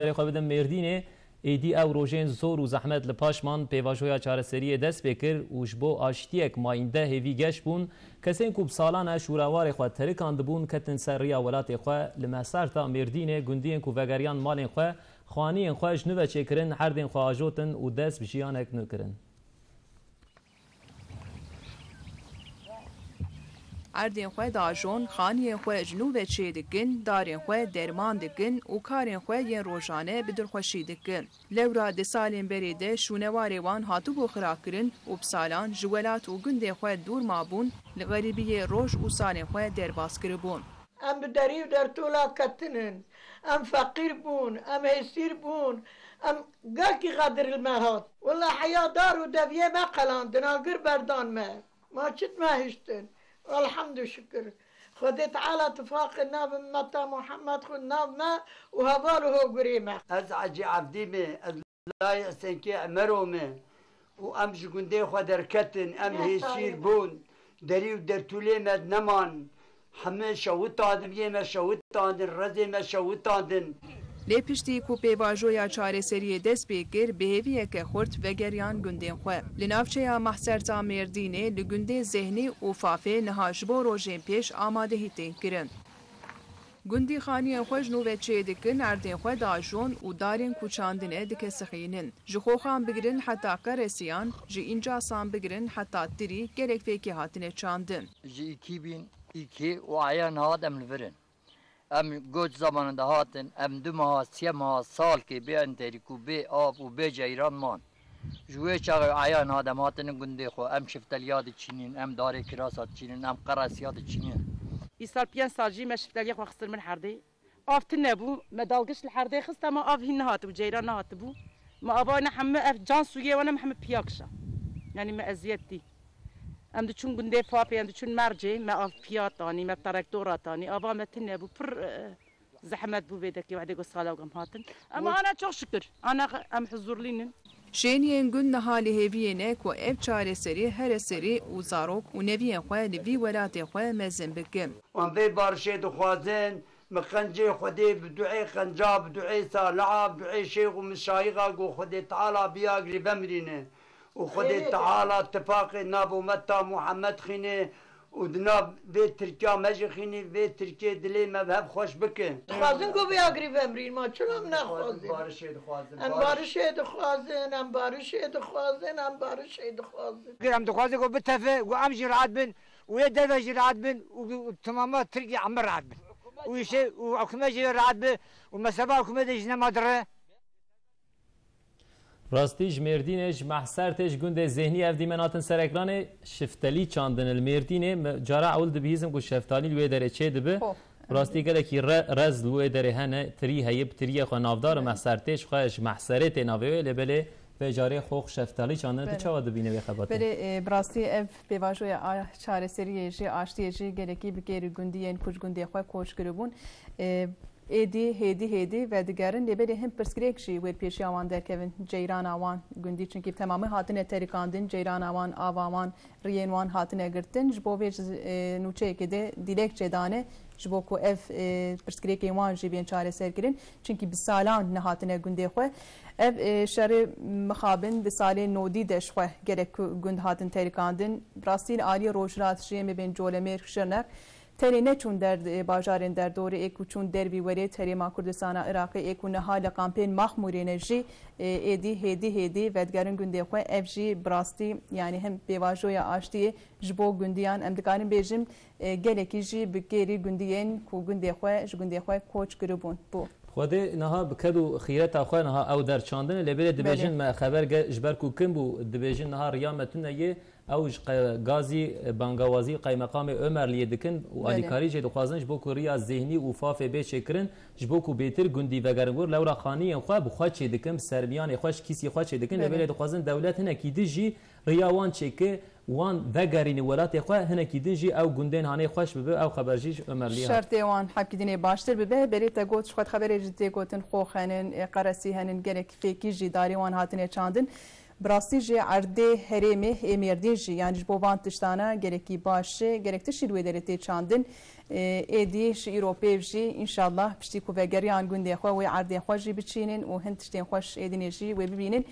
خو بدم مردینه ایدی او روژین زور و زحمت لپاشمان پیواجویا چارەسەریە دەست پێ کرد و ji bo aştiyek mayînde hêvî geş bûn kesên ku bi salan şûrawarê xwe terikan dibûn ketin ser rêya welatê xwe li meserta Mêrdînê gundiyên ku vegeriyan malên xwe xwaniyên xwe ji nû ve çêkirin herdên xwe ajotin û dest bi jiyanek nû kirin. Erdên xwe dajon, xaniyên xwe ji nû ve çê dikin, darên xwe derman dikin û karên xwe yên rojane bi dilxweşî dikin. Lewra di salên berê de şûnewarê wan hatibû xirakirin û bi salan ji welat û gundê xwe dûr mabûn, li xerîbiyê roj û salên xwe derbas kiribûn. Em bi derî û dertola ketinin, em feqîr bûn, em hêsîr bûn, em gelkî xedir li me hat. Walla heya dar û deviyê me qelandin, agir berdan me. Ma çit me hiştin. الحمد شكر خدي تعالى اتفاق الناب متى محمد خد نابنا وهباله قريمة أزعج عبديمي لا يسنكي عمرومي وأمش قندي خدر كتن أم هيسير بون دريو درتولي مد نمان حمي شوطادن يما شوطادن رزي ما شوطادن Lê piştî ku pêvajoya çareseriyê dest pê kir bihêviyeke xurt vegeriyan gundên xwe. Li navçeya Mahserta Mêrdînê li gundê Zehnî û Fafê niha ji bo rojên pêş amadehî tên kirin. Gundî xaniyên xwe ji nû ve çê dikin, erdên xwe dajon û darên ku çandine dikesixînin. Ji xoxan bigirin heta qeresiyan, ji încasan bigirin heta tirî gelek fêkî hatine çandin. Ji 2002 û ayan hat em li virin. Em goç zamanında hatin, em du maha, siyah maha salkê bê enterîk û bê av û bê ceyran man. Ji wê çaxê ayan hadem hatinin gundê xwe, em şifteliya diçînin, em darê kirasa diçînin, em qeresiya diçînin. İsal 5 sal jî me şifteliya xwe xistir min herdê. Av tune bû, me dalgiş li herdê xist ama av hîn nehatibû, ceyran nehatibû. Me ava ne hemme ev can sûyê wan em hemme piya kişa. Yani me eziyet dî. Em diçûn gundê Fafê, em diçûn Mercê, me av piya tanî, me traktora tanî, ava me tune bû, pir zehmet bû vê dekê wexdê got sala em hatin. Ama ana çok şükür, ana em huzurlînin. Şêniyên gund niha li hêviyê ne ku ev çareserî here serî û zarok û neviyên xwe li vî welatê xwe mezin bikin. Wan vê barişê dixwazin min qencê Xwedê bi duê qenca, bi duê saliha, bi duê şeyx û mişayixa got Xwedê Teala biyagirî vemirîne. وخدي تعالى اتفاق ناب ومتى محمد خيني ودناب بيت تركيا مجي خيني بيت تركيا دلي مذهب خوش بكن خوازن کو بیا گریب امرین ما چلو من خوازن ام بارشه دخوازن ام بارشه دخوازن ام بارشه دخوازن ام دخوازن کو بتفه و ام جرعت بن ويدل جرعت بن وتماما تركيا عمر رعت بن ويشي وحكمه جرعت بن ومسبا حكمه جنا مدره راستی جمردینش محسرتش گنده ذهنی اف دیمناتن سر اکران شفتالی چاندن المردینه جارا اول دبیزم کو شفتالی لوی دره چه دبه راستی گله کی رز لوی دره هنه تری هیب تری خو نافدار محسرتش خوش محسرت ناوی لبله به جاره خوخ شفتالی چاندن تو چه دبینه به خبات بله براستی اف پیواژوی چارەسەریە ژێ ئاشتیێژی گەلێکی بگێری گوندیên کوچ گوندê xwe کۆچ kiribûn êdî hêdî ve digerin lêbelê hin pirsgirêk jî wê pêşiya wan derkevin ceyrana wan gundî çunkî temamî hatine terîkandin ceyrana wan ava wan riyên wan hatine girtin ji bo vê nûçeyekê de dilek çêdane ji bo ku ev pirsgirêkên wan jî bên çareserkirin çunkî bi salan nehatine gundê xwe ev şerê mixabin di salê nodî de ji xwe gelek gund hatin terîkandin rastî li aliyê rojhilat jiyê me bên colemêr şirnek terê neçûn bajarên derdorê ê ku çûn dervî werê Herêma Kurdistana Iraqê ê ku niha li kampên Maxmûrê jî êdî hêdî vedigerin gundê xwe ev jî bi rastî yani hem pêvajoya aştiyê ji bo gundiyan em dikarin bêjin gelekî jî bi gêrî gundiyên ku gundê xwe ji gundê xwe koç kiribûn bû. خودی نها بکد و خیرت آخوان نها او در چاندن لبله دبیجن ما خبر جبر کو کم بو دبیجن نها ریامتون یه او غازی بانگوازی قای مقام عمر لیه دکن و آلیکاری جد خوازنش بو کوریا ذهنی و فاف به چکرن جبو کو بیتر گندی وگرنگور لورا خانی خو بخوا چه دکم سربیان خوش کیسی خوا چه دکن لبله خوازن دولت هنا کیدجی ریاوان چکه وان وگرین ولات خو هنا کیدجی او گندن هانه خوش به او خبرجیش عمر لیه شرط وان حقیقی باشتر به بریت گوت خود خبر جدی گوتن خو خنن قرسی هنن گلک فیکی جی داری وان هاتنه چاندن براستی جی عرده هرمه امیردین جی یعنی جبو وان تشتانا گرکی باشه گرک تشی روی درتی چاندن ایدیش ایروپی جی انشالله پشتی کو وگریان گنده خو و عرده خو جی بچینن و هند تشتین خوش ایدین جی و ببینن